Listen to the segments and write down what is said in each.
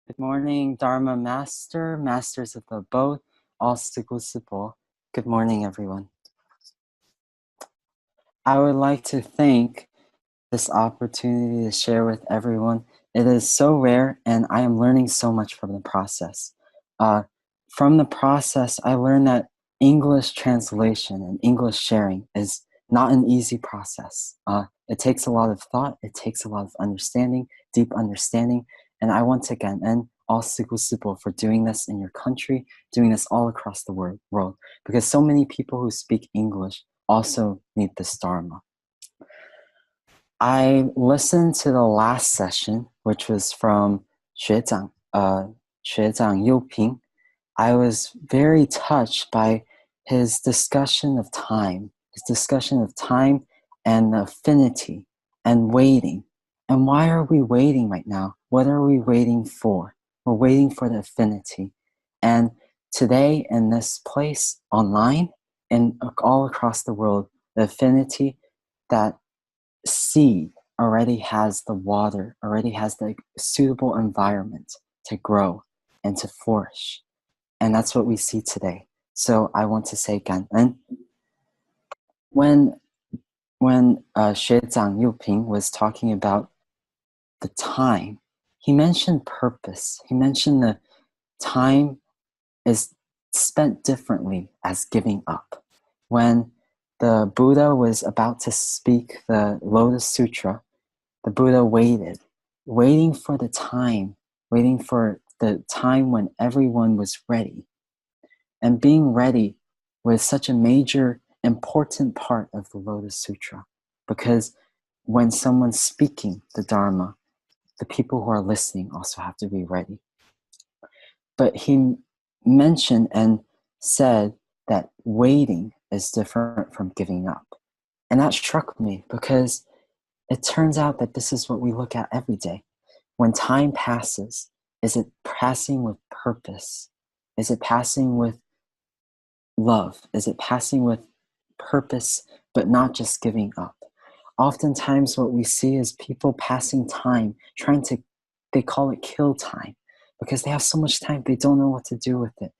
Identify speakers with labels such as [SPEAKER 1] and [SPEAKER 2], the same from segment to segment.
[SPEAKER 1] Good morning, Dharma Master, Masters of the Abode, all Sipo. Good morning, everyone. I would like to thank this opportunity to share with everyone. It is so rare, and I am learning so much from the process. From the process, I learned that English translation and English sharing is not an easy process. It takes a lot of thought, it takes a lot of understanding, deep understanding, and I want to Gan En all Sipo for doing this in your country, doing this all across the world, because so many people who speak English also need this Dharma. I listened to the last session, which was from 学长 Youping. I was very touched by his discussion of time and affinity and waiting. And why are we waiting right now? What are we waiting for? We're waiting for the affinity. And today in this place, online, and all across the world, the affinity, that seed already has the water, already has the suitable environment to grow and to flourish. And that's what we see today. So I want to say Gan En. When 学长 Youping was talking about the time, he mentioned purpose. He mentioned the time is spent differently as giving up. When the Buddha was about to speak the Lotus Sutra, the Buddha waiting for the time when everyone was ready. And being ready was such a major, important part of the Lotus Sutra, because when someone's speaking the Dharma, the people who are listening also have to be ready. But he mentioned and said that waiting is different from giving up. And that struck me, because it turns out that this is what we look at every day. When time passes, is it passing with purpose? Is it passing with love? Is it passing with purpose, but not just giving up? Oftentimes what we see is people passing time, they call it kill time, because they have so much time, they don't know what to do with it.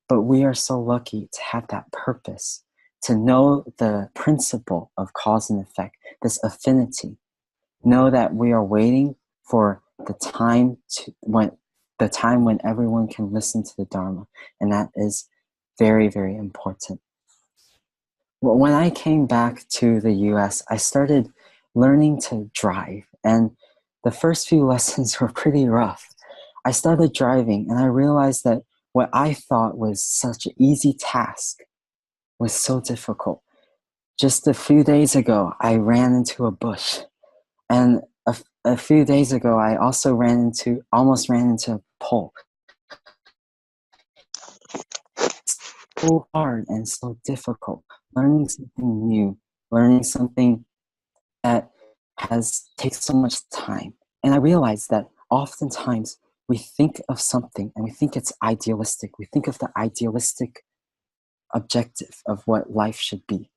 [SPEAKER 1] But we are so lucky to have that purpose, to know the principle of cause and effect, this affinity. Know that we are waiting for the time when everyone can listen to the Dharma, and that is very, very important. Well, when I came back to the US, I started learning to drive, and the first few lessons were pretty rough. I started driving, and I realized that what I thought was such an easy task was so difficult. Just a few days ago, I ran into a bush. And a few days ago, I also almost ran into a pole. So hard and so difficult. Learning something new, learning something that takes so much time. And I realized that oftentimes we think of something and we think it's idealistic. We think of the idealistic objective of what life should be.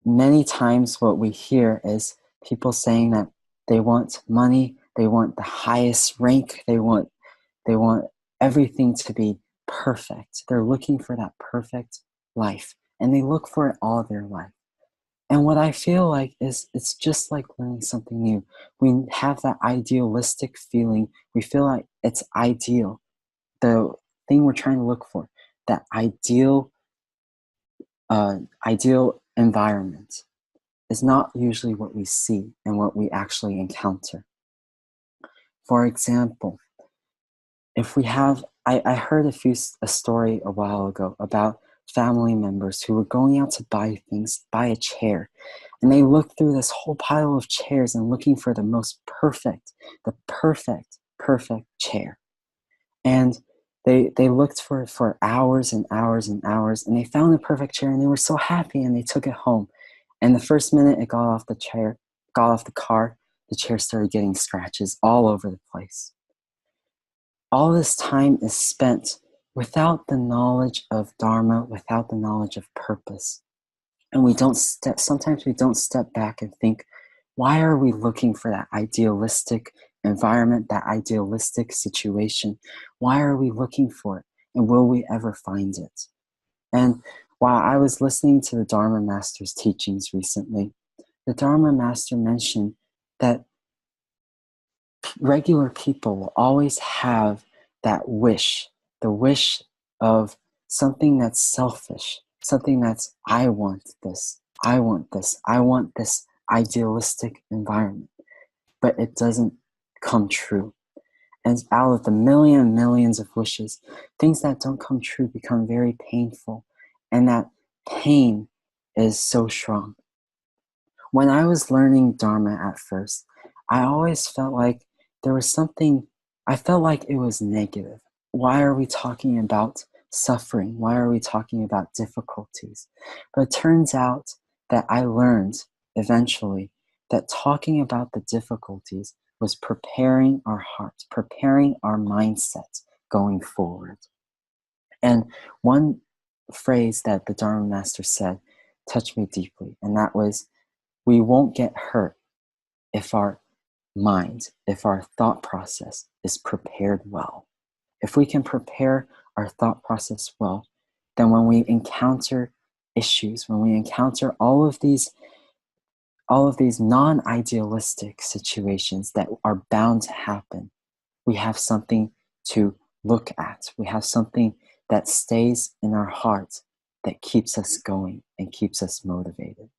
[SPEAKER 1] Many times what we hear is people saying that they want money, they want the highest rank, they want everything to be perfect. They're looking for that perfect life, and they look for it all their life. And what I feel like is it's just like learning something new. We have that idealistic feeling. We feel like it's ideal. The thing we're trying to look for, that ideal environment, is not usually what we see and what we actually encounter. For example, if we have, I heard a story a while ago about family members who were going out to buy a chair, and they looked through this whole pile of chairs and looking for the perfect chair. And they looked for it for hours and hours and hours, and they found the perfect chair, and they were so happy, and they took it home. And the first minute it got off the car, the chair started getting scratches all over the place. All this time is spent without the knowledge of Dharma, without the knowledge of purpose. And sometimes we don't step back and think, why are we looking for that idealistic environment, that idealistic situation? Why are we looking for it? And will we ever find it? And while I was listening to the Dharma Master's teachings recently, the Dharma Master mentioned that regular people will always have that wish, the wish of something that's selfish, something that's, I want this, I want this, I want this idealistic environment, but it doesn't come true. And out of the millions of wishes, things that don't come true become very painful, and that pain is so strong. When I was learning Dharma at first, I always felt like there was something, I felt like it was negative. Why are we talking about suffering? Why are we talking about difficulties? But it turns out that I learned eventually that talking about the difficulties was preparing our hearts, preparing our mindset going forward. And one phrase that the Dharma Master said touched me deeply, and that was, we won't get hurt if our mind, if our thought process is prepared well. If we can prepare our thought process well, then when we encounter issues, when we encounter all of these non-idealistic situations that are bound to happen, we have something to look at. We have something that stays in our heart that keeps us going and keeps us motivated.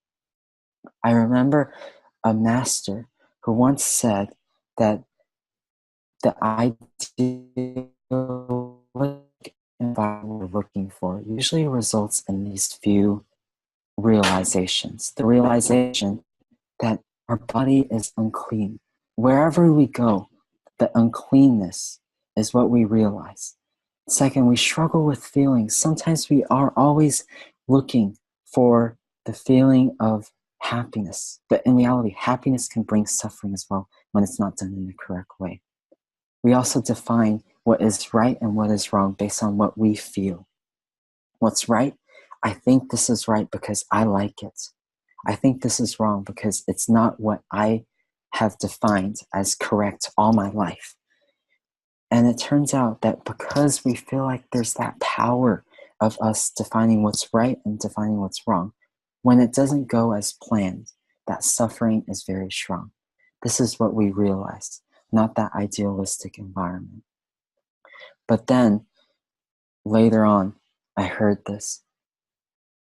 [SPEAKER 1] I remember a master who once said that the ideal environment we're looking for usually results in these few realizations. The realization that our body is unclean. Wherever we go, the uncleanness is what we realize. Second, we struggle with feelings. Sometimes we are always looking for the feeling of happiness, but in reality, happiness can bring suffering as well when it's not done in the correct way. We also define what is right and what is wrong based on what we feel. What's right? I think this is right because I like it. I think this is wrong because it's not what I have defined as correct all my life. And it turns out that because we feel like there's that power of us defining what's right and defining what's wrong, when it doesn't go as planned, that suffering is very strong. This is what we realized, not that idealistic environment. But then, later on, I heard this,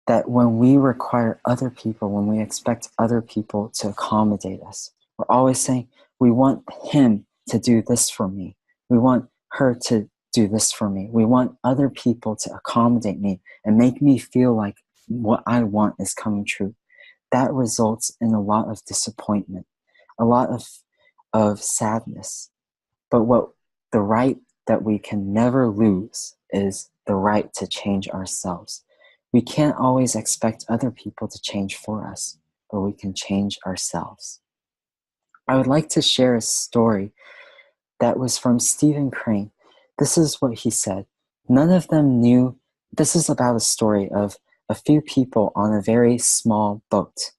[SPEAKER 1] that when we require other people, when we expect other people to accommodate us, we're always saying, we want him to do this for me. We want her to do this for me. We want other people to accommodate me and make me feel like what I want is coming true. That results in a lot of disappointment, a lot of sadness. But what the right that we can never lose is the right to change ourselves. We can't always expect other people to change for us, but we can change ourselves. I would like to share a story that was from Stephen Crane. This is what he said. None of them knew. This is about a story of a few people on a very small boat.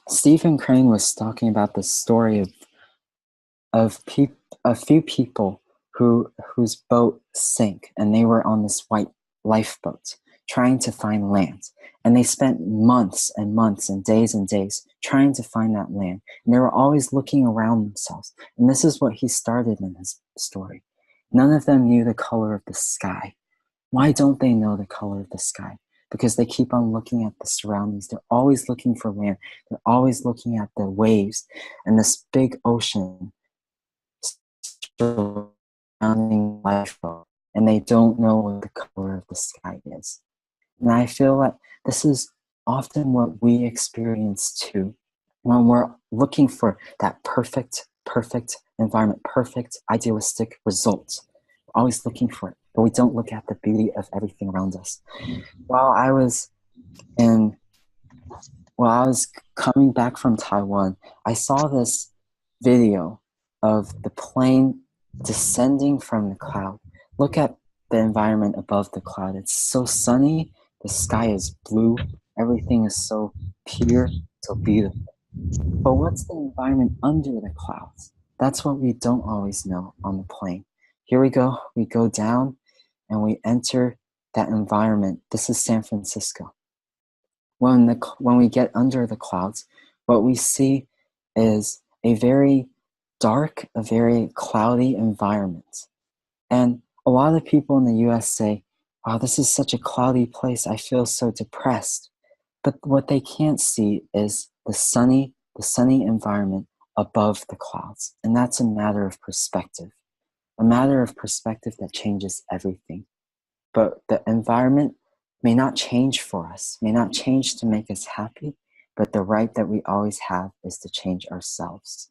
[SPEAKER 1] Stephen Crane was talking about the story of a few people whose boat sank, and they were on this white lifeboat trying to find land. And they spent months and months and days trying to find that land. And they were always looking around themselves. And this is what he started in his story. None of them knew the color of the sky. Why don't they know the color of the sky? Because they keep on looking at the surroundings. They're always looking for land. They're always looking at the waves and this big ocean surrounding lifeboat. And they don't know what the color of the sky is. And I feel like this is often what we experience too when we're looking for that perfect environment, perfect idealistic results. We're always looking for it, but we don't look at the beauty of everything around us. While I was coming back from Taiwan, I saw this video of the plane descending from the cloud. Look at the environment above the cloud. It's so sunny. The sky is blue. Everything is so pure, so beautiful. But what's the environment under the clouds? That's what we don't always know on the plane. Here we go down and we enter that environment. This is San Francisco. When we get under the clouds, what we see is a very dark, a very cloudy environment. And a lot of people in the US say, wow, this is such a cloudy place. I feel so depressed. But what they can't see is the sunny environment above the clouds. And that's a matter of perspective. A matter of perspective that changes everything. But the environment may not change for us, may not change to make us happy, but the right that we always have is to change ourselves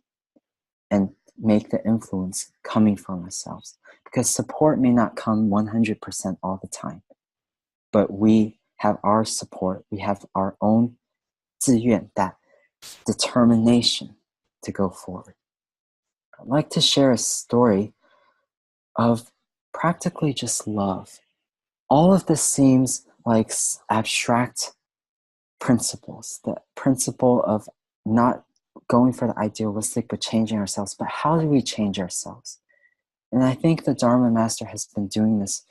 [SPEAKER 1] and make the influence coming from ourselves. Because support may not come 100% all the time, but we have our support, we have our own 自愿, that determination to go forward. I'd like to share a story of practically just love. All of this seems like abstract principles, the principle of not going for the idealistic but changing ourselves. But how do we change ourselves? And I think the Dharma Master has been doing this,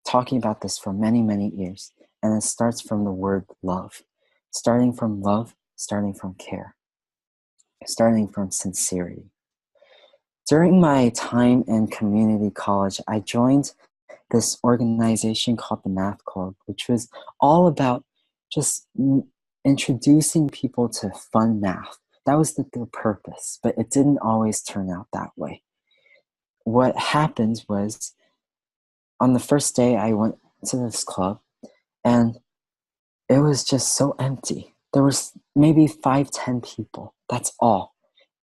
[SPEAKER 1] talking about this for many, many years. And it starts from the word love. Starting from love, starting from care, starting from sincerity. During my time in community college, I joined this organization called the Math Club, which was all about just introducing people to fun math. That was their purpose, but it didn't always turn out that way. What happened was, on the first day I went to this club, and it was just so empty. There was maybe 5-10 people. That's all.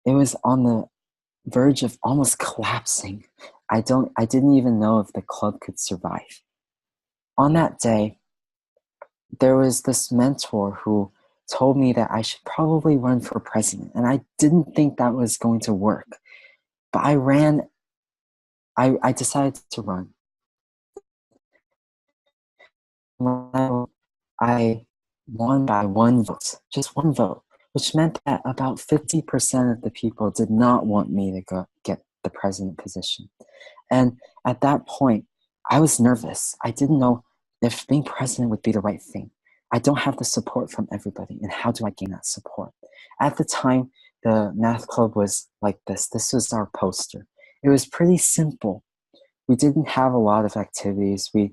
[SPEAKER 1] It was on the verge of almost collapsing. I didn't even know if the club could survive. On that day, there was this mentor who told me that I should probably run for president. And I didn't think that was going to work. But I ran. I decided to run. I won by one vote, just one vote, which meant that about 50% of the people did not want me to go get the president position. And at that point, I was nervous. I didn't know if being president would be the right thing. I don't have the support from everybody, and how do I gain that support? At the time, the math club was like this. This was our poster. It was pretty simple. We didn't have a lot of activities. It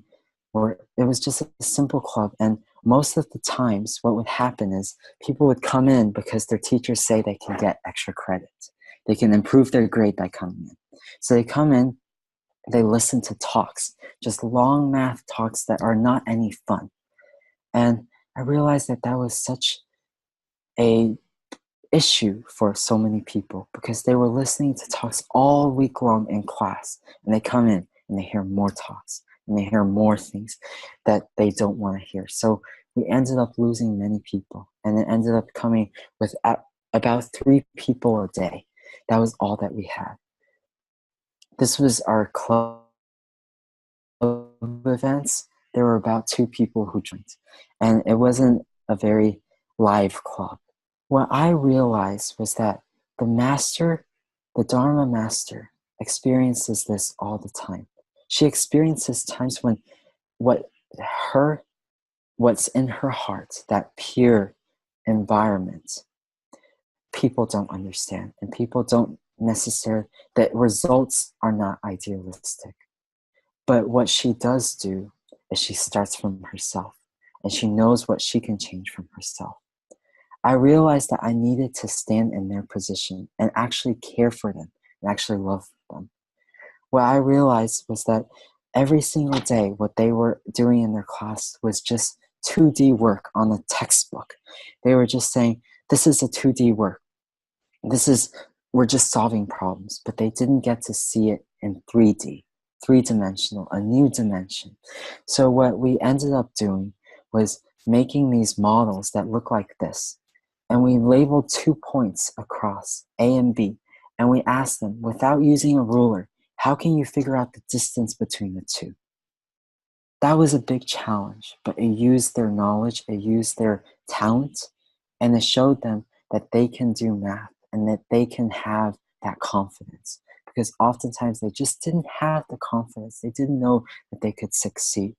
[SPEAKER 1] was just a simple club, and most of the times what would happen is people would come in because their teachers say they can get extra credit. They can improve their grade by coming in. So they come in, they listen to talks, just long math talks that are not any fun. And I realized that was such a issue for so many people because they were listening to talks all week long in class, and they come in and they hear more talks and they hear more things that they don't want to hear. So we ended up losing many people, and it ended up coming with about 3 people a day. That was all that we had. This was our club events. There were about 2 people who joined, and it wasn't a very live club. What I realized was that the master, the Dharma master, experiences this all the time. She experiences times when what's in her heart, that pure environment, people don't understand, and people don't necessarily, that results are not idealistic. But what she does do is she starts from herself, and she knows what she can change from herself. I realized that I needed to stand in their position and actually care for them and actually love them. What I realized was that every single day, what they were doing in their class was just 2D work on the textbook. They were just saying, this is a 2D work. We're just solving problems, but they didn't get to see it in 3D, 3-dimensional, a new dimension. So what we ended up doing was making these models that look like this. And we labeled 2 points across, A and B. And we asked them, without using a ruler, how can you figure out the distance between the 2? That was a big challenge, but it used their knowledge, it used their talent, and it showed them that they can do math and that they can have that confidence, because oftentimes they just didn't have the confidence. They didn't know that they could succeed,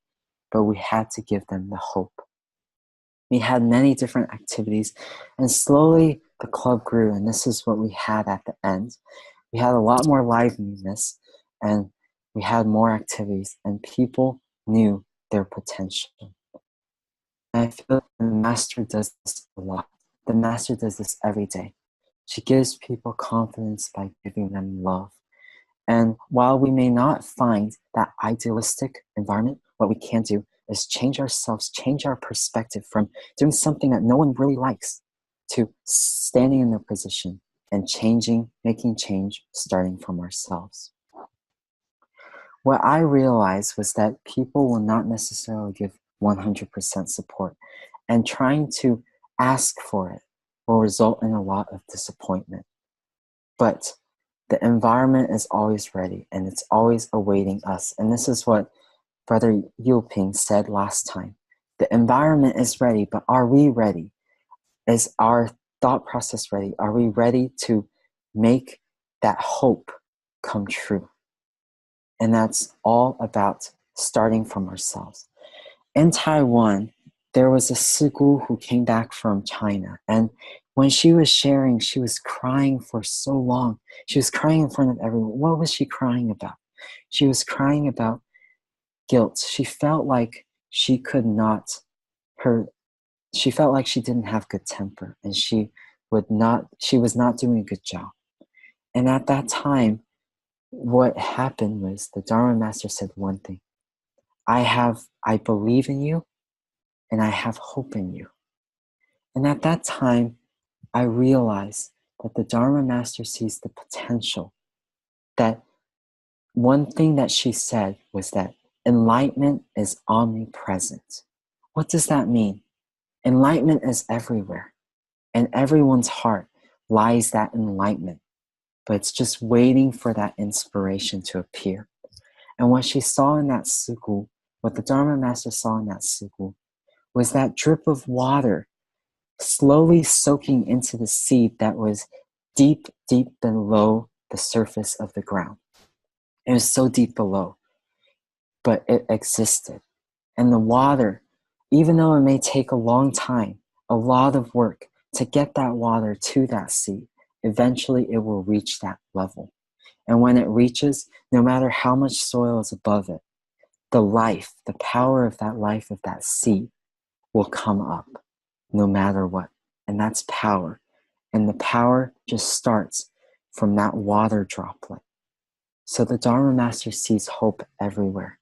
[SPEAKER 1] but we had to give them the hope. We had many different activities, and slowly the club grew, and this is what we had at the end. We had a lot more liveliness, and we had more activities, and people knew their potential. And I feel the Master does this a lot. The Master does this every day. She gives people confidence by giving them love. And while we may not find that idealistic environment, what we can do is change ourselves, change our perspective from doing something that no one really likes to standing in their position and changing, making change, starting from ourselves. What I realized was that people will not necessarily give 100% support, and trying to ask for it will result in a lot of disappointment. But the environment is always ready, and it's always awaiting us. And this is what Brother Yuping said last time. The environment is ready, but are we ready? Is our thought process ready? Are we ready to make that hope come true? And that's all about starting from ourselves. In Taiwan, there was a sigu who came back from China, and when she was sharing, she was crying for so long. She was crying in front of everyone. What was she crying about? She was crying about guilt. She felt like she could not, she felt like she didn't have good temper, and she was not doing a good job. And at that time, what happened was the Dharma Master said one thing: I believe in you, and I have hope in you. And at that time, I realized that the Dharma Master sees the potential. That one thing that she said was that enlightenment is omnipresent. What does that mean? Enlightenment is everywhere. In everyone's heart lies that enlightenment, but it's just waiting for that inspiration to appear. And what she saw in that suku, what the Dharma Master saw in that suku, was that drip of water slowly soaking into the seed that was deep, deep below the surface of the ground. It was so deep below, but it existed. And the water, even though it may take a long time, a lot of work to get that water to that seed, eventually it will reach that level. And when it reaches, no matter how much soil is above it, the life, the power of that life of that seed will come up no matter what. And that's power. And the power just starts from that water droplet. So the Dharma Master sees hope everywhere.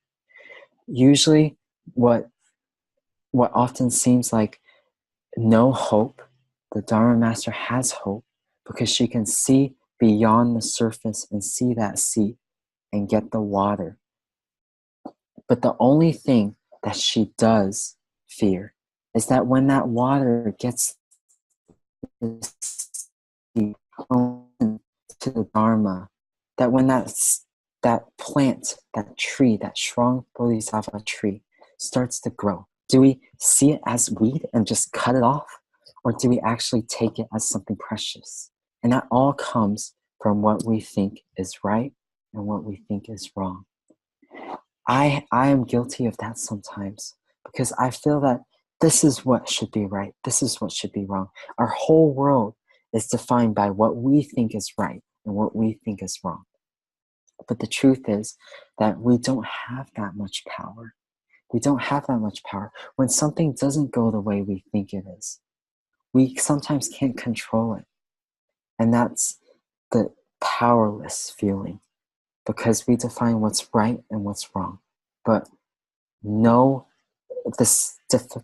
[SPEAKER 1] Usually what often seems like no hope, the Dharma Master has hope, because she can see beyond the surface and see that seed and get the water. But the only thing that she does fear is that when that water gets to the Dharma, that when that plant, that tree, that strong Bodhisattva tree starts to grow, do we see it as weed and just cut it off? Or do we actually take it as something precious? And that all comes from what we think is right and what we think is wrong. I am guilty of that sometimes, because I feel that this is what should be right. This is what should be wrong. Our whole world is defined by what we think is right and what we think is wrong. But the truth is that we don't have that much power. We don't have that much power. When something doesn't go the way we think it is, we sometimes can't control it. And that's the powerless feeling, because we define what's right and what's wrong. But no, this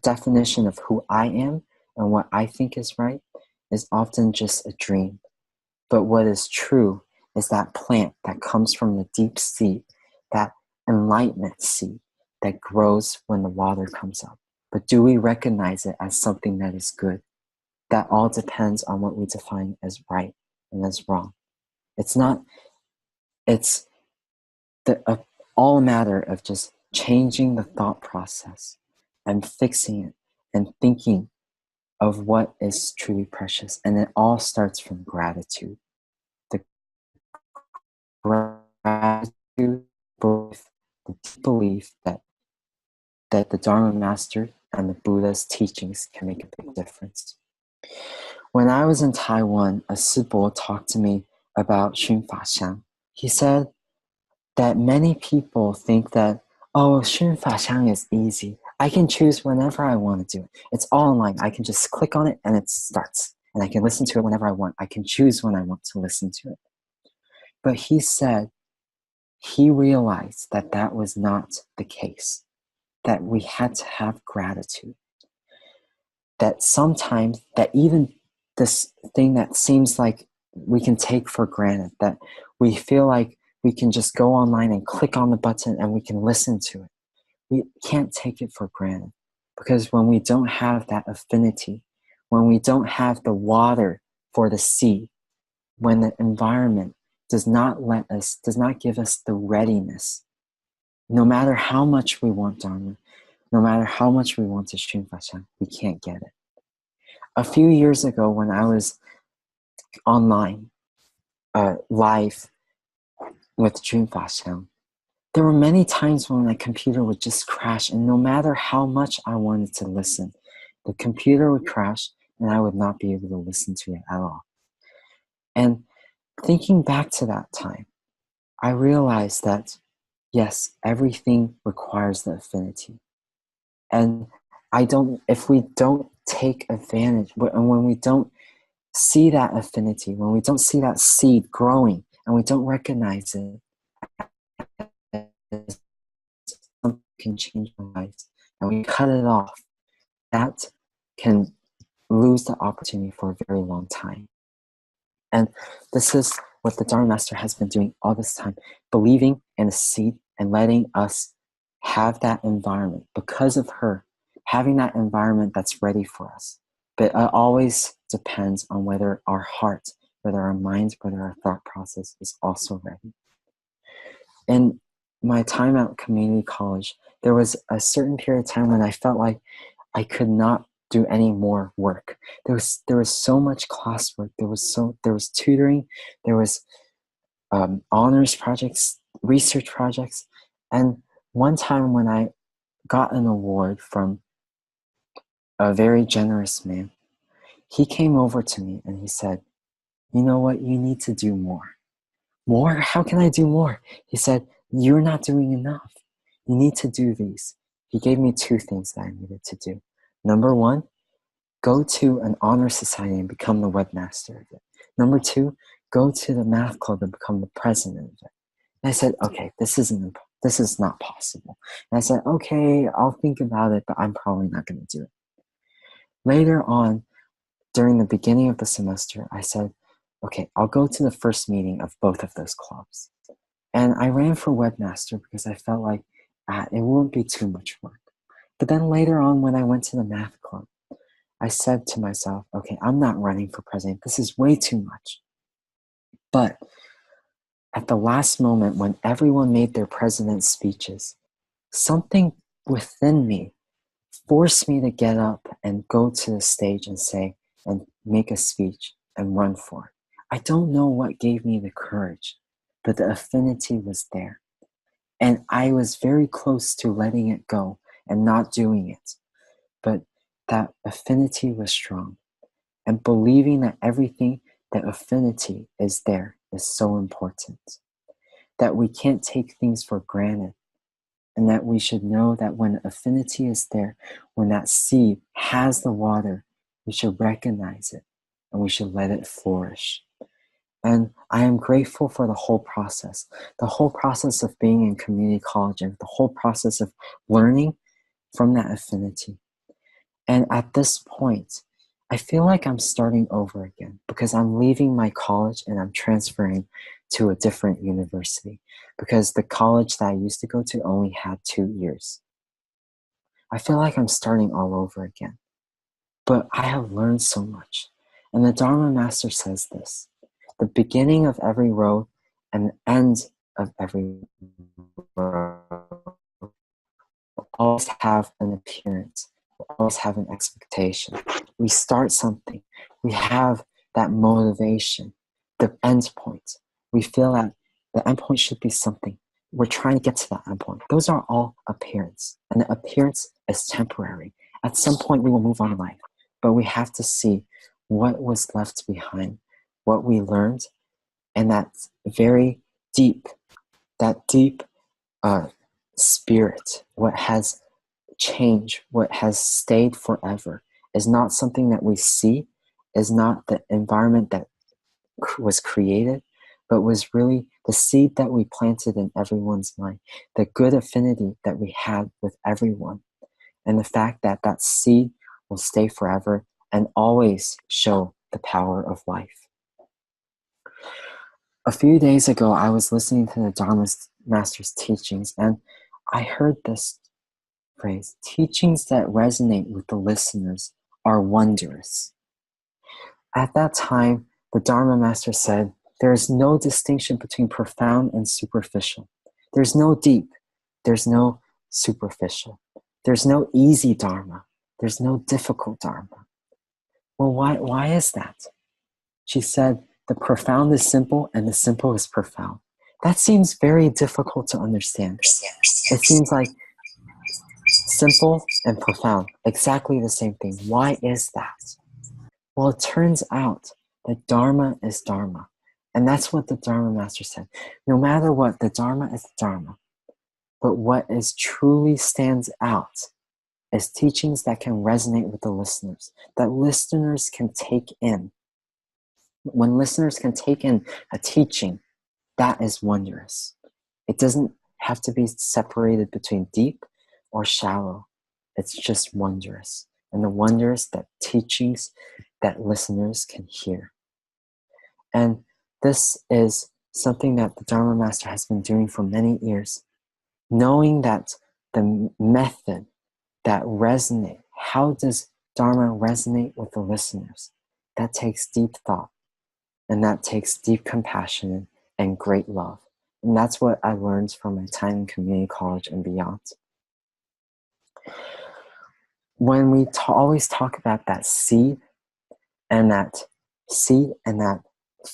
[SPEAKER 1] definition of who I am and what I think is right is often just a dream. But what is true is that plant that comes from the deep seed, that enlightenment seed that grows when the water comes up. But do we recognize it as something that is good? That all depends on what we define as right and as wrong. It's all a matter of just changing the thought process and fixing it and thinking of what is truly precious. And it all starts from gratitude. The gratitude, belief, the deep belief that the Dharma Master and the Buddha's teachings can make a big difference. When I was in Taiwan, a Sibo talked to me about Xun Fa Xiang. He said that many people think that, oh, Xun Fa Xiang is easy. I can choose whenever I want to do it. It's all online. I can just click on it and it starts. And I can listen to it whenever I want. I can choose when I want to listen to it. But he said he realized that that was not the case, that we had to have gratitude. That sometimes, that even this thing that seems like we can take for granted, that we feel like we can just go online and click on the button and we can listen to it. We can't take it for granted, because when we don't have that affinity, when we don't have the water for the seed, when the environment does not give us the readiness, no matter how much we want Dharma, no matter how much we want to Xun Fa Xiang, we can't get it. A few years ago, when I was online, live with Xun Fa Xiang, there were many times when my computer would just crash, and no matter how much I wanted to listen, the computer would crash and I would not be able to listen to it at all. And thinking back to that time, I realized that, yes, everything requires the affinity. And if we don't take advantage, and when we don't see that affinity, when we don't see that seed growing, and we don't recognize it, something can change our lives, and we cut it off, that can lose the opportunity for a very long time. And this is what the Dharma Master has been doing all this time, believing in a seed and letting us have that environment. Because of her, having that environment that's ready for us. But it always depends on whether our heart, whether our mind, whether our thought process is also ready. In my time at community college, there was a certain period of time when I felt like I could not do any more work. There was so much classwork. There was tutoring. There was honors projects, research projects. And one time when I got an award from a very generous man, he came over to me and he said, "You know what? You need to do more." More? How can I do more? He said, "You're not doing enough. You need to do these." He gave me 2 things that I needed to do. Number 1, go to an honor society and become the webmaster of it. Number 2, go to the math club and become the president of it. And I said, okay, this is not possible. And I said, okay, I'll think about it, but I'm probably not going to do it. Later on, during the beginning of the semester, I said, okay, I'll go to the first meeting of both of those clubs. And I ran for webmaster because I felt like it won't be too much work. But then later on, when I went to the math club, I said to myself, okay, I'm not running for president. This is way too much. But at the last moment, when everyone made their president's speeches, something within me forced me to get up and go to the stage and make a speech and run for it. I don't know what gave me the courage, but the affinity was there. And I was very close to letting it go and not doing it. But that affinity was strong. And believing that everything, that affinity is there, is so important. That we can't take things for granted. And that we should know that when affinity is there, when that seed has the water, we should recognize it and we should let it flourish. And I am grateful for the whole process of being in community college and the whole process of learning from that affinity. And at this point, I feel like I'm starting over again because I'm leaving my college and I'm transferring to a different university because the college that I used to go to only had 2 years. I feel like I'm starting all over again, but I have learned so much. And the Dharma Master says this: the beginning of every road and the end of every road will always have an appearance, will always have an expectation. We start something, we have that motivation, the end point. We feel that The endpoint should be something. We're trying to get to that endpoint. Those are all appearance, and the appearance is temporary. At some point, we will move on in life, but we have to see what was left behind, what we learned, and that deep spirit, what has changed, what has stayed forever, is not something that we see, is not the environment that was created, but was really the seed that we planted in everyone's mind, the good affinity that we had with everyone, and the fact that that seed will stay forever and always show the power of life. A few days ago, I was listening to the Dharma Master's teachings, and I heard this phrase, teachings that resonate with the listeners are wondrous. At that time, the Dharma Master said, there is no distinction between profound and superficial. There's no deep. There's no superficial. There's no easy Dharma. There's no difficult Dharma. Well, why is that? She said, the profound is simple and the simple is profound. That seems very difficult to understand. It seems like simple and profound, exactly the same thing. Why is that? Well, it turns out that Dharma is Dharma. And that's what the Dharma Master said. No matter what, the Dharma is the Dharma. But what is truly stands out is teachings that can resonate with the listeners, that listeners can take in. When listeners can take in a teaching, that is wondrous. It doesn't have to be separated between deep or shallow. It's just wondrous. And the wondrous that teachings that listeners can hear. And this is something that the Dharma Master has been doing for many years. Knowing that the method that resonate, how does Dharma resonate with the listeners? That takes deep thought, and that takes deep compassion and great love. And that's what I learned from my time in community college and beyond. When we always talk about that seed and that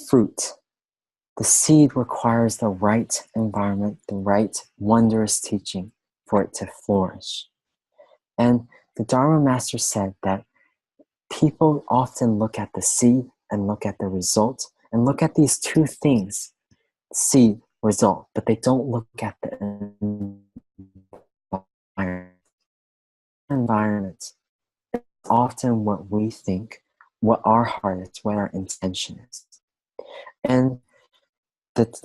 [SPEAKER 1] fruit, the seed requires the right environment, the right wondrous teaching for it to flourish. And the Dharma Master said that people often look at the seed and look at the result and look at these two things, seed, result, but they don't look at the environment. It's often what we think, what our heart is, what our intention is. And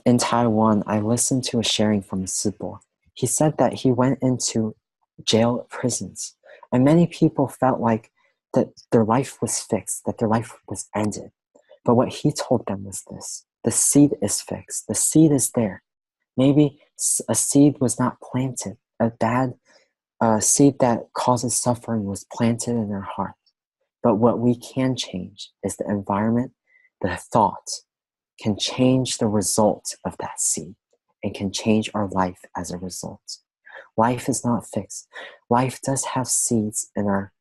[SPEAKER 1] in Taiwan, I listened to a sharing from a Sipo. He said that he went into jail prisons, and many people felt like that their life was fixed, that their life was ended. But what he told them was this: the seed is fixed. The seed is there. Maybe a seed was not planted. A bad seed that causes suffering was planted in their heart. But what we can change is the environment, the thoughts, can change the result of that seed and can change our life as a result. Life is not fixed. Life does have seeds in our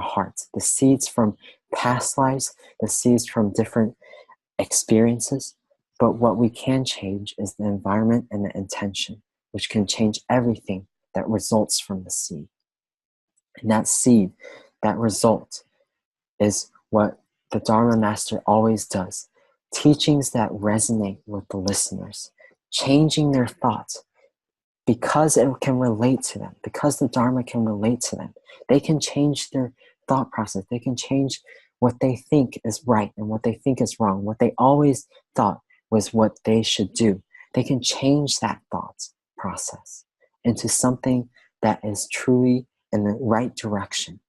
[SPEAKER 1] hearts. The seeds from past lives, the seeds from different experiences. But what we can change is the environment and the intention, which can change everything that results from the seed. And that seed, that result, is what the Dharma Master always does. Teachings that resonate with the listeners, changing their thoughts, because it can relate to them, because the Dharma can relate to them. They can change their thought process. They can change what they think is right and what they think is wrong, what they always thought was what they should do. They can change that thought process into something that is truly in the right direction,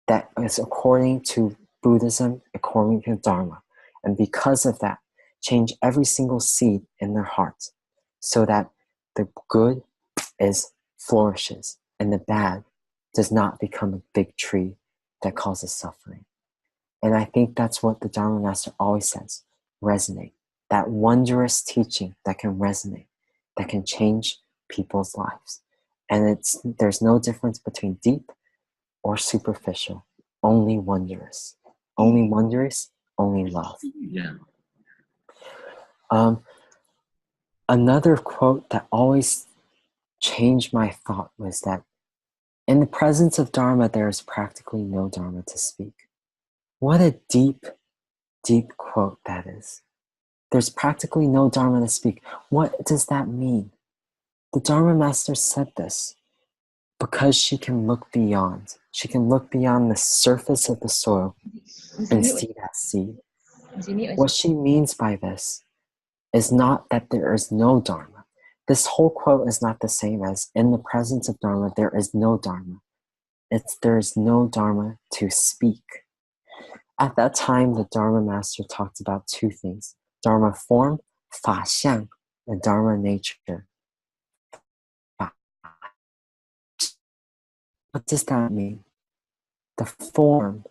[SPEAKER 1] that is according to Buddhism, according to Dharma. And because of that, change every single seed in their hearts so that the good flourishes and the bad does not become a big tree that causes suffering. And I think that's what the Dharma Master always says: resonate. That wondrous teaching that can resonate, that can change people's lives. And there's no difference between deep or superficial, only wondrous. Only wondrous, only love.
[SPEAKER 2] Yeah.
[SPEAKER 1] Another quote that always changed my thought was that in the presence of Dharma, there is practically no Dharma to speak. What a deep, deep quote that is. There's practically no Dharma to speak. What does that mean? The Dharma Master said this because she can look beyond. She can look beyond the surface of the soil and see that seed. What she means by this is not that there is no Dharma. This whole quote is not the same as in the presence of Dharma, there is no Dharma. It's there is no Dharma to speak. At that time, the Dharma Master talked about two things: Dharma form, 法相, and Dharma nature. What does that mean? The form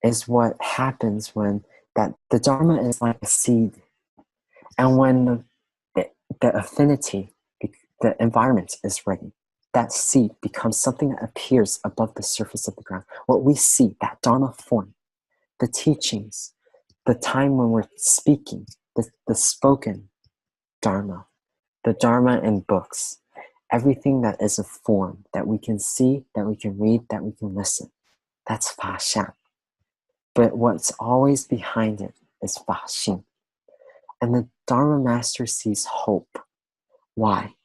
[SPEAKER 1] is what happens when the Dharma is like a seed. And when the affinity, the environment is ready, that seed becomes something that appears above the surface of the ground. What we see, that Dharma form, the teachings, the time when we're speaking, the spoken Dharma, the Dharma in books, everything that is a form that we can see, that we can read, that we can listen, that's 法相. But what's always behind it is 法性. And the Dharma Master sees hope. Why?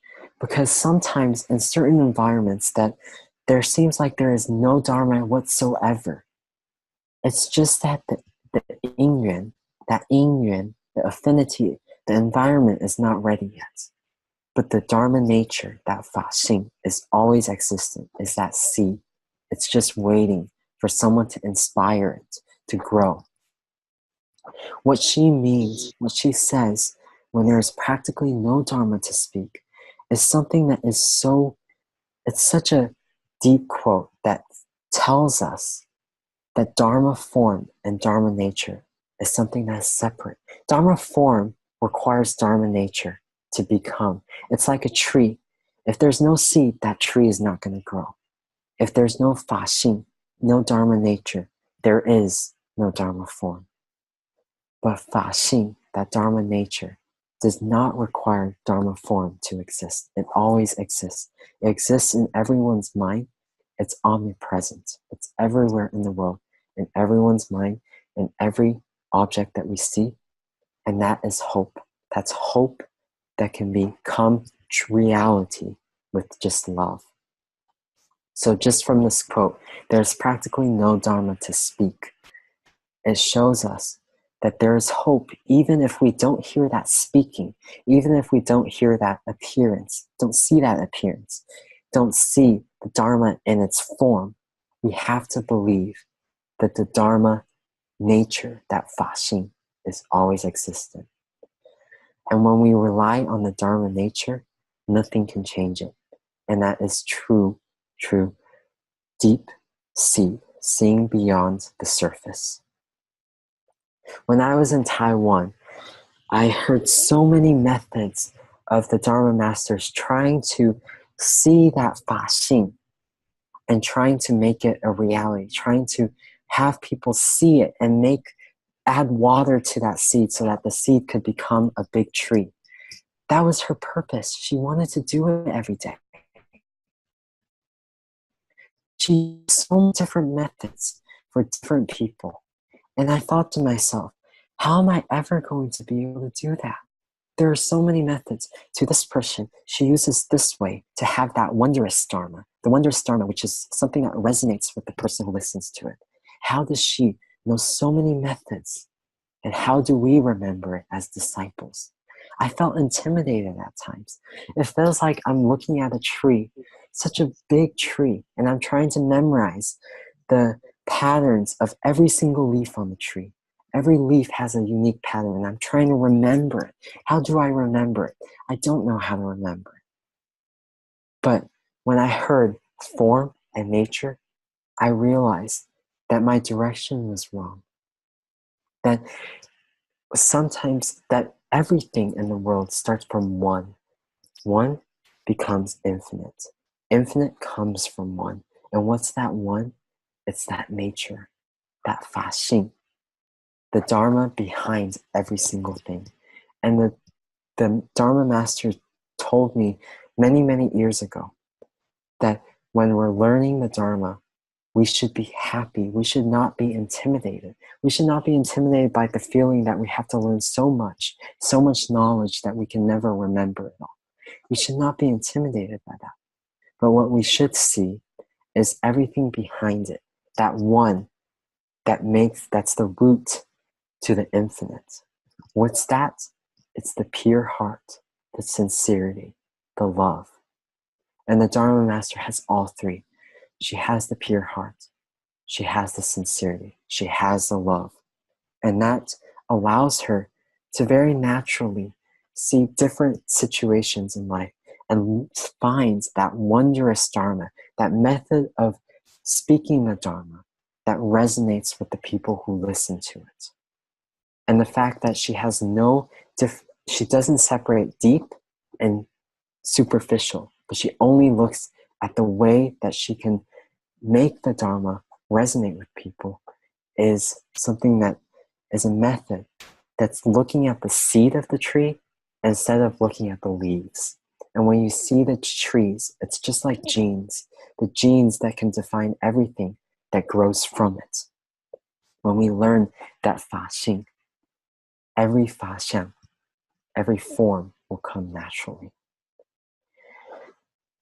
[SPEAKER 1] Because sometimes in certain environments that there seems like there is no Dharma whatsoever. It's just that the yin yuan, the affinity, the environment is not ready yet. But the Dharma nature, that 法性, is always existent, is that seed. It's just waiting for someone to inspire it to grow. What she means, what she says, when there is practically no Dharma to speak, is something that is it's such a deep quote that tells us that Dharma form and Dharma nature is something that is separate. Dharma form requires Dharma nature to become. It's like a tree. If there's no seed, that tree is not going to grow. If there's no 法性, no Dharma nature, there is no Dharma form. But 法性, that Dharma nature, does not require Dharma form to exist. It always exists. It exists in everyone's mind. It's omnipresent. It's everywhere in the world, in everyone's mind, in every object that we see. And that is hope. That's hope that can become reality with just love. So just from this quote, there's practically no Dharma to speak. It shows us that there is hope even if we don't hear that speaking, even if we don't hear that appearance, don't see that appearance, don't see the Dharma in its form. We have to believe that the Dharma nature, that 法性, is always existent. And when we rely on the Dharma nature, nothing can change it. And that is true, deep seed, seeing beyond the surface. When I was in Taiwan, I heard so many methods of the Dharma Masters trying to see that 法性 and trying to make it a reality, trying to have people see it and add water to that seed so that the seed could become a big tree. That was her purpose. She wanted to do it every day. She used so many different methods for different people. And I thought to myself, how am I ever going to be able to do that? There are so many methods. To this person, she uses this way to have that wondrous Dharma. The wondrous Dharma, which is something that resonates with the person who listens to it. How does she know so many methods? And how do we remember it as disciples? I felt intimidated at times. It feels like I'm looking at a tree, such a big tree, and I'm trying to memorize the patterns of every single leaf on the tree. Every leaf has a unique pattern, and I'm trying to remember it. How do I remember it? I don't know how to remember it. But when I heard form and nature, I realized that my direction was wrong. That sometimes that everything in the world starts from one. One becomes infinite. Infinite comes from one. And what's that one? It's that nature, that 法性, the Dharma behind every single thing. And the the Dharma Master told me many, many years ago that when we're learning the Dharma, we should be happy. We should not be intimidated. We should not be intimidated by the feeling that we have to learn so much knowledge that we can never remember it all. We should not be intimidated by that. But what we should see is everything behind it, that one that's the root to the infinite. What's that? It's the pure heart, the sincerity, the love. And the Dharma Master has all three. She has the pure heart. She has the sincerity. She has the love. And that allows her to very naturally see different situations in life and finds that wondrous Dharma, that method of speaking the Dharma that resonates with the people who listen to it. And the fact that she has she doesn't separate deep and superficial, but she only looks at the way that she can make the Dharma resonate with people is something that is a method that's looking at the seed of the tree instead of looking at the leaves. And when you see the trees, it's just like genes, the genes that can define everything that grows from it. When we learn that Fa Xing, every Fa Xiang, every form will come naturally.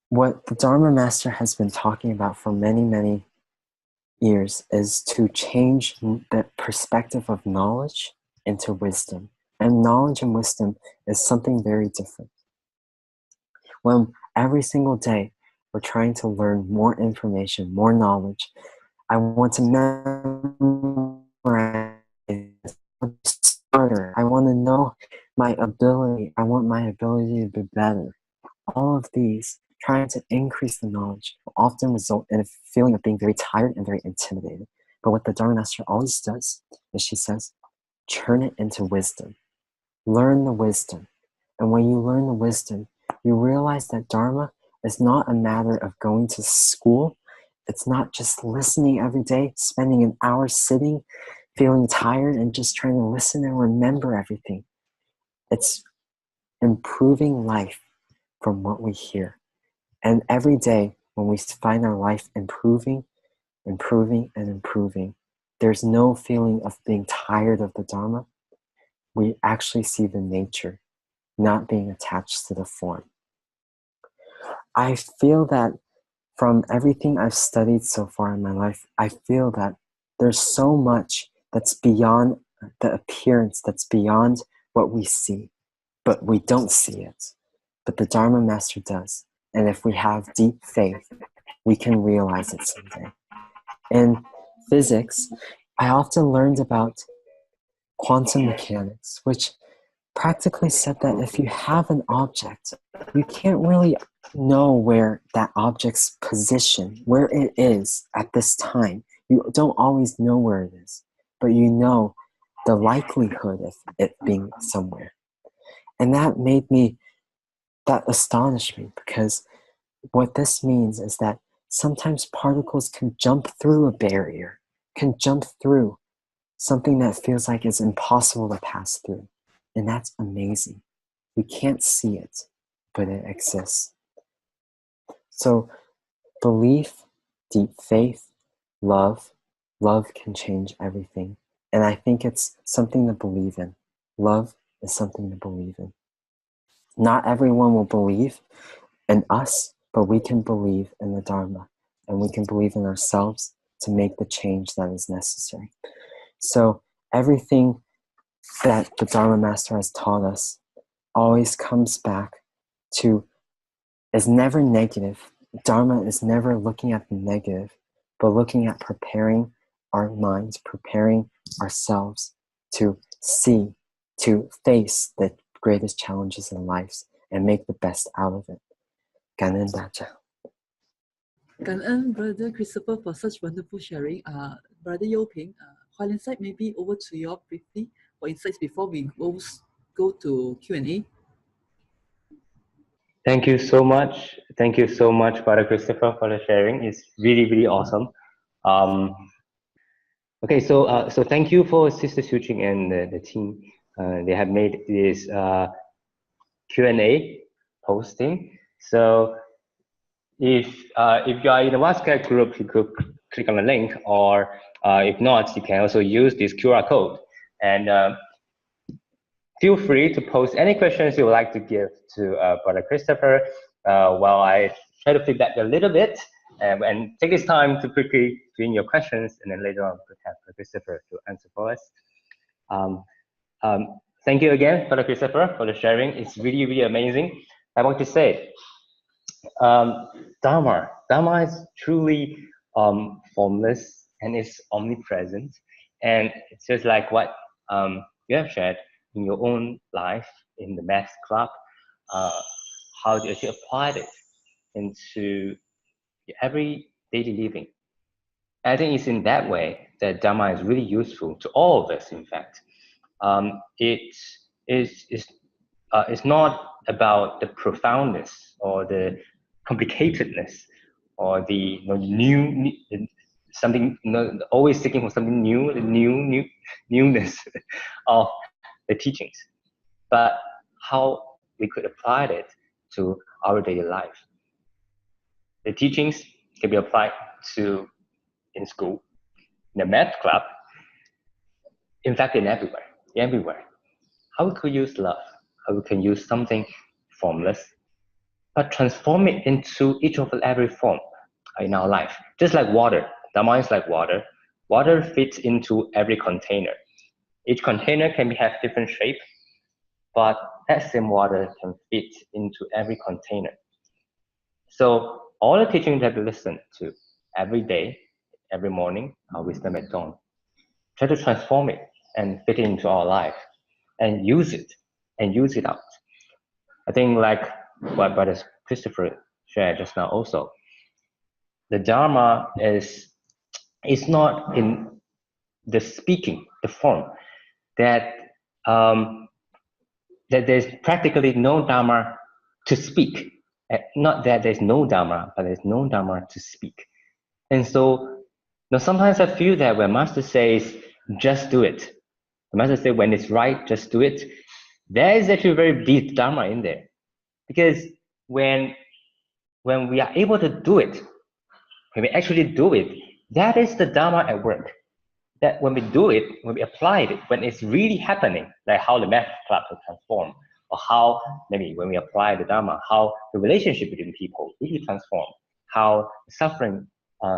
[SPEAKER 1] What the Dharma Master has been talking about for many, many years is to change the perspective of knowledge into wisdom. And knowledge and wisdom is something very different. When every single day we're trying to learn more information, more knowledge, I want to memorize smarter. I want to know my ability. I want my ability to be better. All of these, trying to increase the knowledge, will often result in a feeling of being very tired and very intimidated. But what the Dharma Master always does is she says, turn it into wisdom. Learn the wisdom. And when you learn the wisdom, you realize that Dharma is not a matter of going to school. It's not just listening every day, spending an hour sitting, feeling tired, and just trying to listen and remember everything. It's improving life from what we hear. And every day, when we find our life improving, and improving, there's no feeling of being tired of the Dharma. We actually see the nature, not being attached to the form. I feel that from everything I've studied so far in my life, I feel that there's so much that's beyond the appearance, that's beyond what we see, but we don't see it. But the Dharma Master does. And if we have deep faith, we can realize it someday. In physics, I often learned about quantum mechanics, which practically said that if you have an object, you can't really know where that object's position, where it is at this time. You don't always know where it is, but you know the likelihood of it being somewhere. And that astonished me, because what this means is that sometimes particles can jump through a barrier, can jump through something that feels like it's impossible to pass through. And that's amazing. We can't see it, but it exists. So belief, deep faith, love can change everything. And I think it's something to believe in. Love is something to believe in. Not everyone will believe in us, but we can believe in the Dharma, and we can believe in ourselves to make the change that is necessary. So everything that the Dharma Master has taught us always comes back to, is never negative. Dharma is never looking at the negative, but looking at preparing our minds, preparing ourselves to see, to face the greatest challenges in life and make the best out of it. Gan En dacha.
[SPEAKER 2] Gan En, Brother Christopher, for such wonderful sharing. Brother Yoping, Hualien side, maybe over to you briefly for insights before we go to Q&A.
[SPEAKER 3] Thank you so much. Thank you so much, Father Christopher, for the sharing. It's really, really awesome. Okay, so thank you for Sister Tzu Chi and the team. They have made this Q&A posting. So if you are in a WhatsApp group, you could click on the link, or if not, you can also use this QR code. And feel free to post any questions you would like to give to Brother Christopher while I try to feedback a little bit, and take this time to quickly bring your questions, and then later on we'll have Brother Christopher to answer for us. Thank you again, Brother Christopher, for the sharing. It's really, really amazing. I want to say, Dharma is truly formless, and it's omnipresent, and it's just like what you have shared in your own life in the math club, how do you actually apply it into your every daily living. I think it's in that way that Dharma is really useful to all of us, in fact. It's not about the profoundness or the complicatedness or the new something, always seeking for something new, the newness of the teachings, but how we could apply it to our daily life. The teachings can be applied to in school, in the math club, in fact, in everywhere. How we could use love, how we can use something formless, but transform it into each of every form in our life. Just like water, Dharma is like water. Water fits into every container. Each container can have different shape, but that same water can fit into every container. So all the teachings that we listen to every day, every morning, our wisdom at dawn, try to transform it and fit it into our life and use it out. I think like what Brother Christopher shared just now also, the Dharma is not in the speaking, the form, that that there's practically no Dharma to speak. Not that there's no Dharma, but there's no Dharma to speak. And so sometimes I feel that when Master says, just do it, the Master says when it's right, just do it, there is actually very deep Dharma in there. Because when we are able to do it, when we actually do it, that is the Dharma at work. That when we do it, when we apply it, when it's really happening, like how the math club will transform, or how maybe when we apply the Dharma, how the relationship between people really transform, how suffering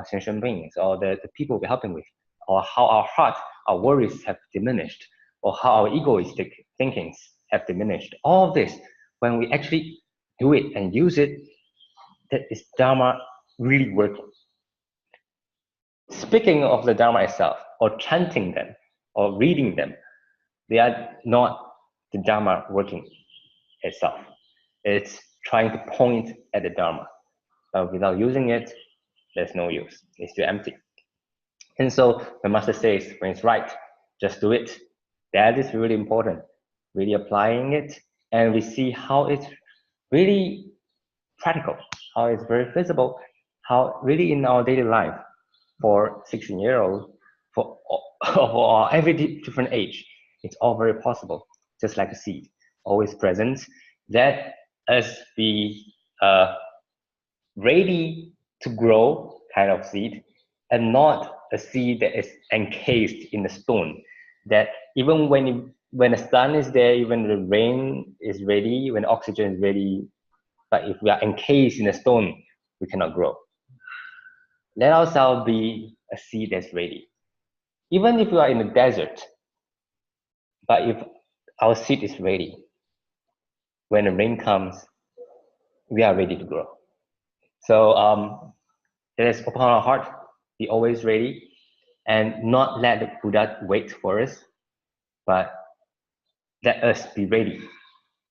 [SPEAKER 3] sentient beings or the people we're helping with, or how our heart, our worries have diminished, or how our egoistic thinkings have diminished. All of this, when we actually do it and use it, that is Dharma really working. Speaking of the Dharma itself, or chanting them, or reading them, they are not the Dharma working itself. It's trying to point at the Dharma. But without using it, there's no use. It's still empty. And so the Master says, when it's right, just do it. That is really important. Really applying it, and we see how it's really practical, how it's very visible, how really in our daily life, for 16-year-olds, for every different age, it's all very possible, just like a seed, always present, that as the ready to grow kind of seed, and not a seed that is encased in the stone, that even when the sun is there, even the rain is ready, when oxygen is ready, but if we are encased in a stone, we cannot grow. Let ourselves be a seed that's ready. Even if we are in the desert, but if our seed is ready, when the rain comes, we are ready to grow. So let us open our heart, be always ready, and not let the Buddha wait for us, but let us be ready,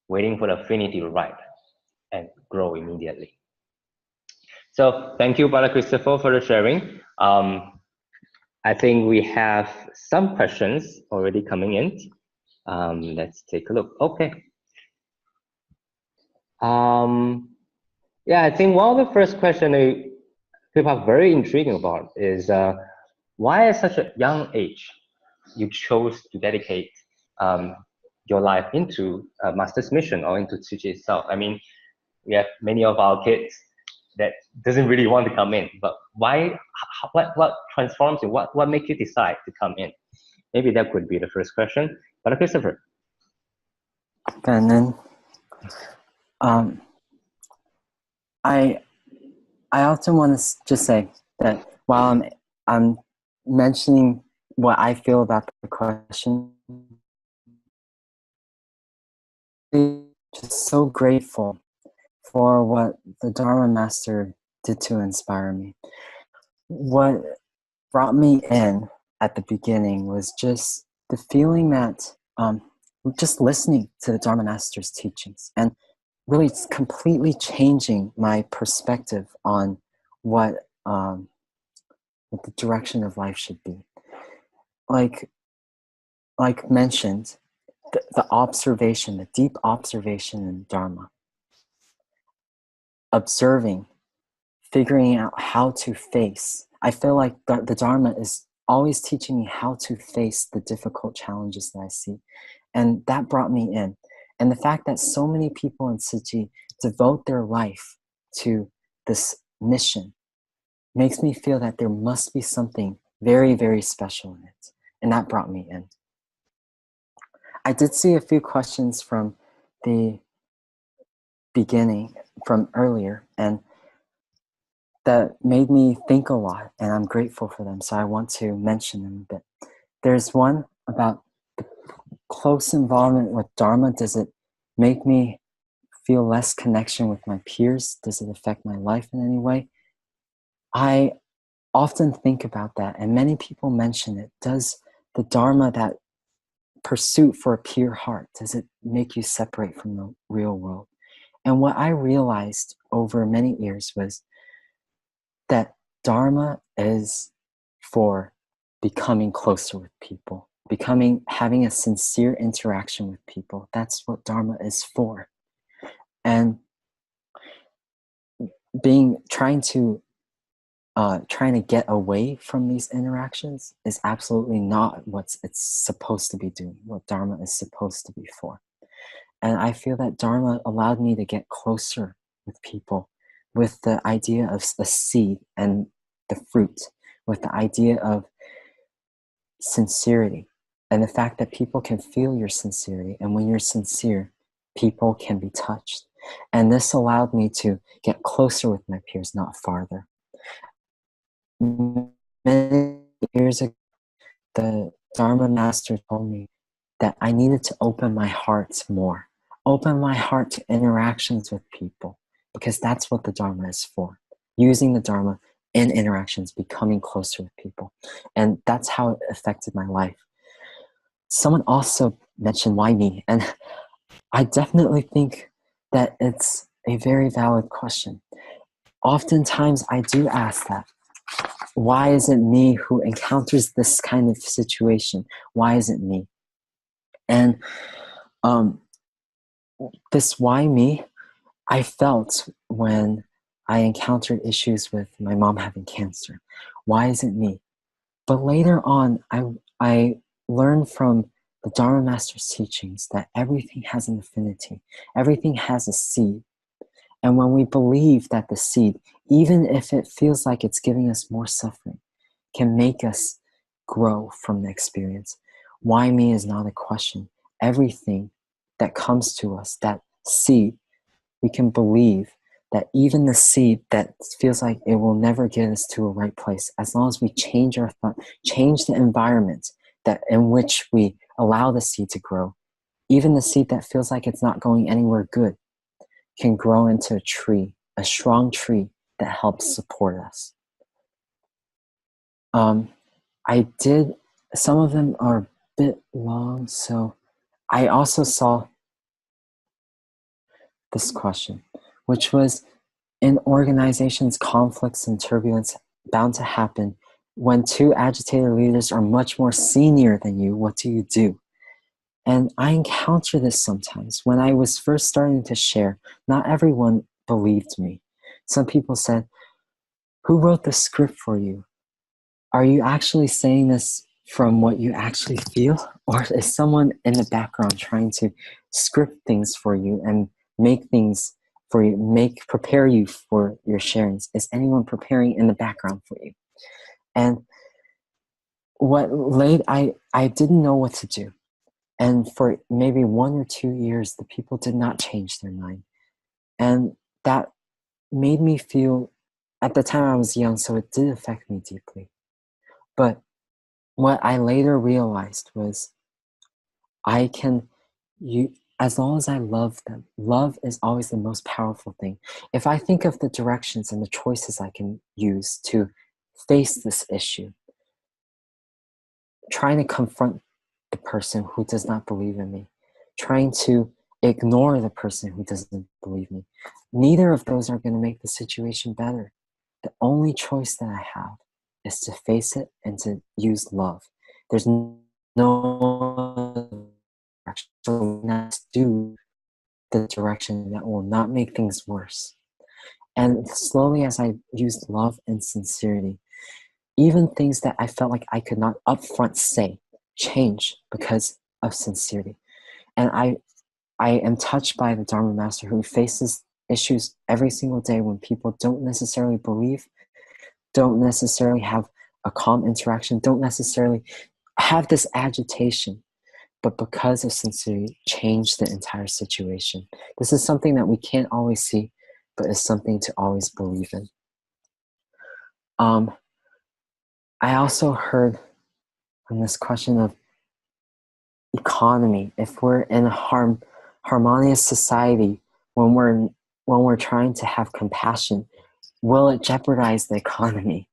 [SPEAKER 3] waiting for the affinity to ripe and grow immediately. So thank you, Brother Christopher, for the sharing. I think we have some questions already coming in. Let's take a look. Okay. Yeah, I think one of the first questions people are very intriguing about is why at such a young age you chose to dedicate your life into a master's mission or into Tzu Chi itself. I mean, we have many of our kids that doesn't really want to come in, but why? What transforms you? What makes you decide to come in? Maybe that could be the first question. But Christopher.
[SPEAKER 1] And then, I often want to just say that while I'm mentioning what I feel about the question, I'm just so grateful for what the Dharma Master did to inspire me. What brought me in at the beginning was just the feeling that just listening to the Dharma Master's teachings and really completely changing my perspective on what the direction of life should be. Like mentioned, the observation, the deep observation in Dharma, observing, figuring out how to face. I feel like the Dharma is always teaching me how to face the difficult challenges that I see. And that brought me in. And the fact that so many people in Tzu Chi devote their life to this mission makes me feel that there must be something very, very special in it. And that brought me in. I did see a few questions from the beginning, from earlier, and that made me think a lot, and I'm grateful for them, so I want to mention them a bit. There's one about the close involvement with Dharma. Does it make me feel less connection with my peers? Does it affect my life in any way? I often think about that, and many people mention it. Does the Dharma, that pursuit for a pure heart, does it make you separate from the real world? And what I realized over many years was that Dharma is for becoming closer with people, having a sincere interaction with people. That's what Dharma is for. And trying to get away from these interactions is absolutely not what it's supposed to be doing, what Dharma is supposed to be for. And I feel that Dharma allowed me to get closer with people, with the idea of the seed and the fruit, with the idea of sincerity and the fact that people can feel your sincerity. And when you're sincere, people can be touched. And this allowed me to get closer with my peers, not farther. Many years ago, the Dharma Master told me that I needed to open my heart more, open my heart to interactions with people, because that's what the Dharma is for. Using the Dharma in interactions, becoming closer with people. And that's how it affected my life. Someone also mentioned, why me? And I definitely think that it's a very valid question. Oftentimes I do ask that. Why is it me who encounters this kind of situation? Why is it me? And this why me, I felt when I encountered issues with my mom having cancer. Why is it me? But later on, I learned from the Dharma Master's teachings that everything has an affinity. Everything has a seed. And when we believe that the seed, even if it feels like it's giving us more suffering, can make us grow from the experience, why me is not a question. Everything that comes to us, that seed, we can believe that even the seed that feels like it will never get us to a right place, as long as we change our thought, change the environment in which we allow the seed to grow, even the seed that feels like it's not going anywhere good can grow into a tree, a strong tree that helps support us. Some of them are a bit long, so I also saw this question, which was, in organizations, conflicts and turbulence bound to happen. When two agitator leaders are much more senior than you, what do you do? And I encounter this sometimes. When I was first starting to share, not everyone believed me. Some people said, who wrote the script for you? Are you actually saying this from what you actually feel, or is someone in the background trying to script things for you and make things for you, prepare you for your sharings? Is anyone preparing in the background for you? And I didn't know what to do. And for maybe 1 or 2 years, the people did not change their mind. And that made me feel, at the time I was young, so it did affect me deeply. But what I later realized was as long as I love them, love is always the most powerful thing. If I think of the directions and the choices I can use to face this issue, trying to confront the person who does not believe in me, trying to ignore the person who doesn't believe me, neither of those are going to make the situation better. The only choice that I have is to face it and to use love. There's no direction. So let's do the direction that will not make things worse. And slowly, as I used love and sincerity, even things that I felt like I could not upfront say change because of sincerity. And I am touched by the Dharma Master, who faces issues every single day when people don't necessarily believe, don't necessarily have a calm interaction, don't necessarily have this agitation, but because of sincerity, change the entire situation. This is something that we can't always see, but is something to always believe in. I also heard on this question of economy. If we're in a harmonious society, when we're trying to have compassion, will it jeopardize the economy?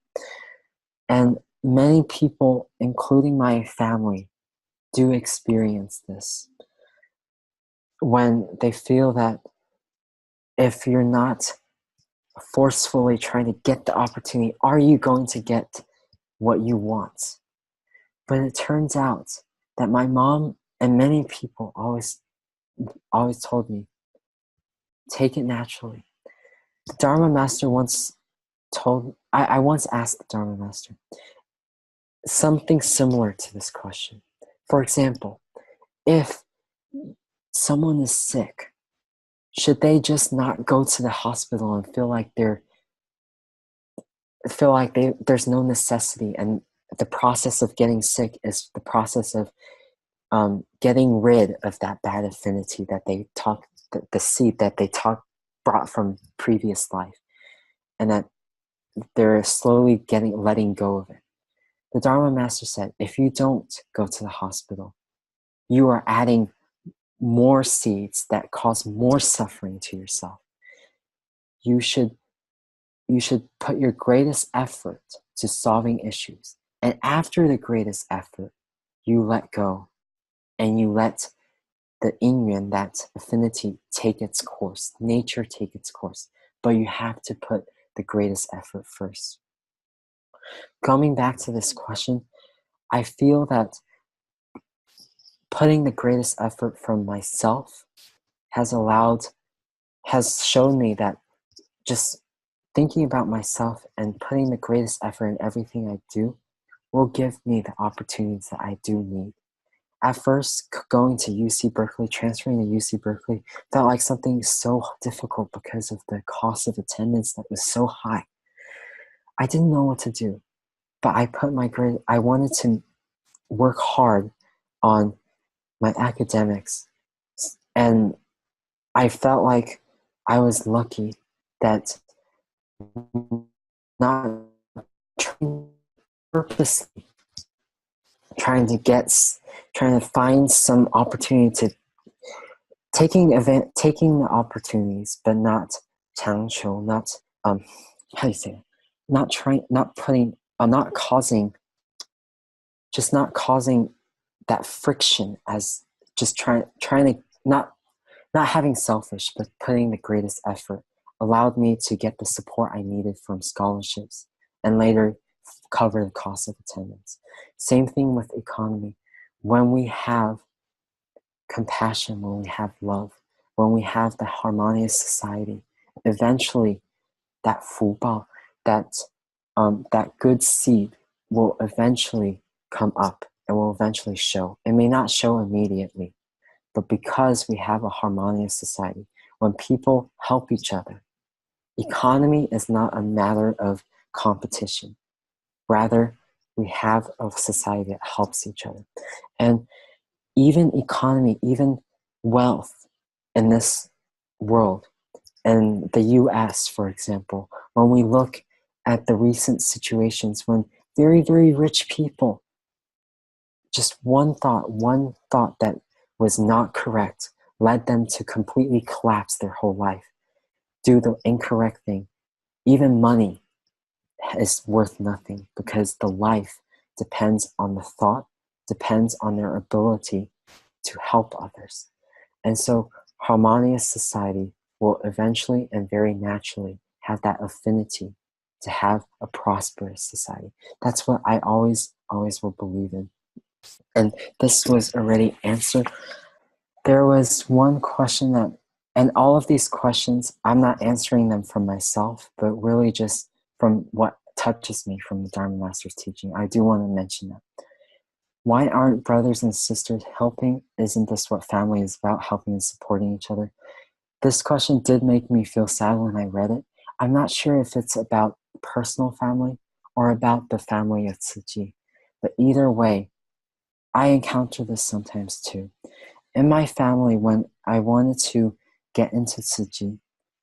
[SPEAKER 1] And many people, including my family, do experience this when they feel that if you're not forcefully trying to get the opportunity, are you going to get what you want? But it turns out that my mom and many people always told me, take it naturally. The Dharma Master once I once asked the Dharma Master something similar to this question. For example, if someone is sick, should they just not go to the hospital and feel like there's no necessity, and the process of getting sick is the process of getting rid of that bad affinity that they the seed that they brought from previous life, and that they're slowly letting go of it. The Dharma Master said, if you don't go to the hospital, you are adding more seeds that cause more suffering to yourself. You should put your greatest effort to solving issues. And after the greatest effort, you let go and you let the yin, that affinity, take its course, nature take its course. But you have to put the greatest effort first. Coming back to this question, I feel that putting the greatest effort from myself has shown me that just thinking about myself and putting the greatest effort in everything I do will give me the opportunities that I do need. At first, going to UC Berkeley, transferring to UC Berkeley, felt like something so difficult because of the cost of attendance that was so high. I didn't know what to do, but I wanted to work hard on my academics. And I felt like I was lucky that not purposely trying to find some opportunity to taking the opportunities, but not 强求, not how do you say it? Not causing that friction, as just trying to not having selfish, but putting the greatest effort allowed me to get the support I needed from scholarships and later cover the cost of attendance. Same thing with economy. When we have compassion, when we have love, when we have the harmonious society, eventually that 福报, that good seed will eventually come up. It will eventually show. It may not show immediately, but because we have a harmonious society, when people help each other, economy is not a matter of competition. Rather, we have a society that helps each other. And even economy, even wealth in this world, in the US, for example, when we look at the recent situations when very, very rich people, just one thought that was not correct led them to completely collapse their whole life, do the incorrect thing. Even money is worth nothing because the life depends on the thought, depends on their ability to help others. And so harmonious society will eventually and very naturally have that affinity to have a prosperous society. That's what I always will believe in. And this was already answered. There was one question that, and all of these questions, I'm not answering them from myself, but really just from what touches me from the Dharma Master's teaching. I do want to mention that. Why aren't brothers and sisters helping? Isn't this what family is about, helping and supporting each other? This question did make me feel sad when I read it. I'm not sure if it's about personal family or about the family of Tzu Chi. But either way, I encounter this sometimes too. In my family, when I wanted to get into Tzu Chi,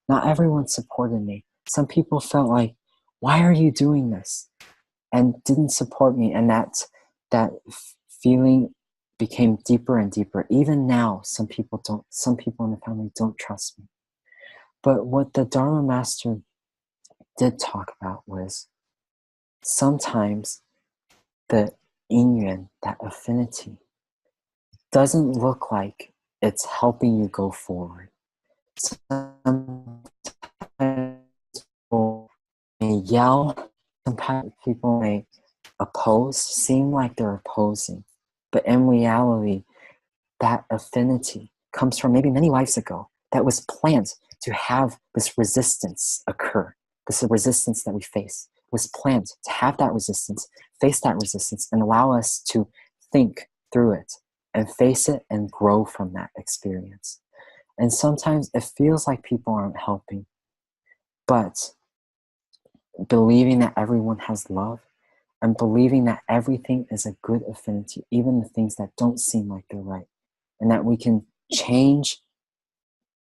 [SPEAKER 1] not everyone supported me. Some people felt like, why are you doing this? And didn't support me. And that feeling became deeper and deeper. Even now, some people in the family don't trust me. But what the Dharma Master did talk about was sometimes the inyuan, that affinity, doesn't look like it's helping you go forward. Sometimes people may yell, sometimes people may oppose, seem like they're opposing. But in reality, that affinity comes from maybe many lives ago that was planned to have this resistance occur. This resistance that we face was planned to have that resistance, face that resistance, and allow us to think through it and face it and grow from that experience. And sometimes it feels like people aren't helping, but believing that everyone has love and believing that everything is a good affinity, even the things that don't seem like they're right, and that we can change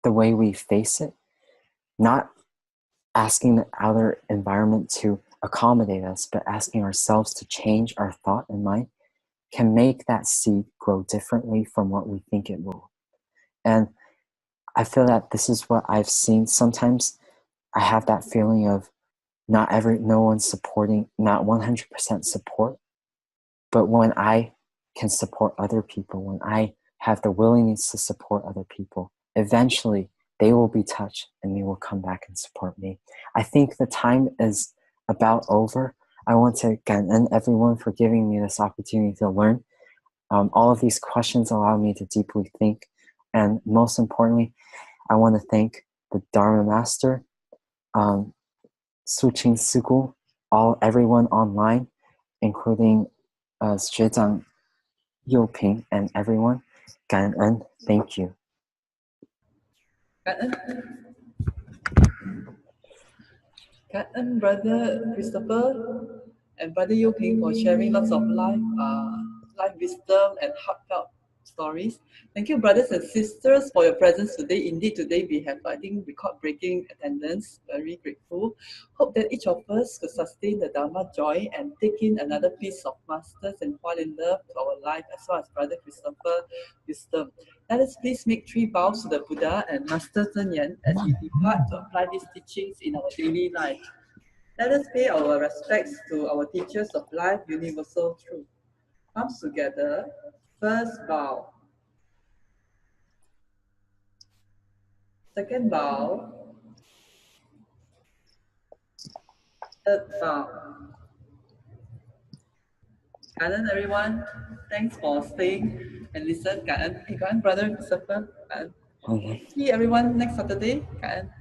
[SPEAKER 1] the way we face it, not asking the outer environment to accommodate us, but asking ourselves to change our thought and mind, can make that seed grow differently from what we think it will. And I feel that this is what I've seen. Sometimes I have that feeling of no one's supporting, not 100% support. But when I can support other people, when I have the willingness to support other people, eventually they will be touched and they will come back and support me. I think the time is about over. I want to Gan En everyone for giving me this opportunity to learn. All of these questions allow me to deeply think. And most importantly, I want to thank the Dharma Master, Su Qing Sigu, everyone online, including 学长 Youping and everyone. Gan En, thank you.
[SPEAKER 2] Gan En, Brother Christopher and Brother Youping for sharing lots of life wisdom and heartfelt stories. Thank you, brothers and sisters, for your presence today. Indeed, today we have, I think, record-breaking attendance. Very grateful. Hope that each of us could sustain the Dharma joy and take in another piece of Masters and Hualien love to our life, as well as Brother Christopher wisdom. Let us please make 3 vows to the Buddha and Master Cheng Yen as we depart to apply these teachings in our daily life. Let us pay our respects to our teachers of life, universal truth. Palms together. First bow. Second bow. Third bow. Gan En, everyone. Thanks for staying and listen. Gan En, Brother Christopher.
[SPEAKER 1] Okay.
[SPEAKER 2] See everyone next Saturday. Gan En.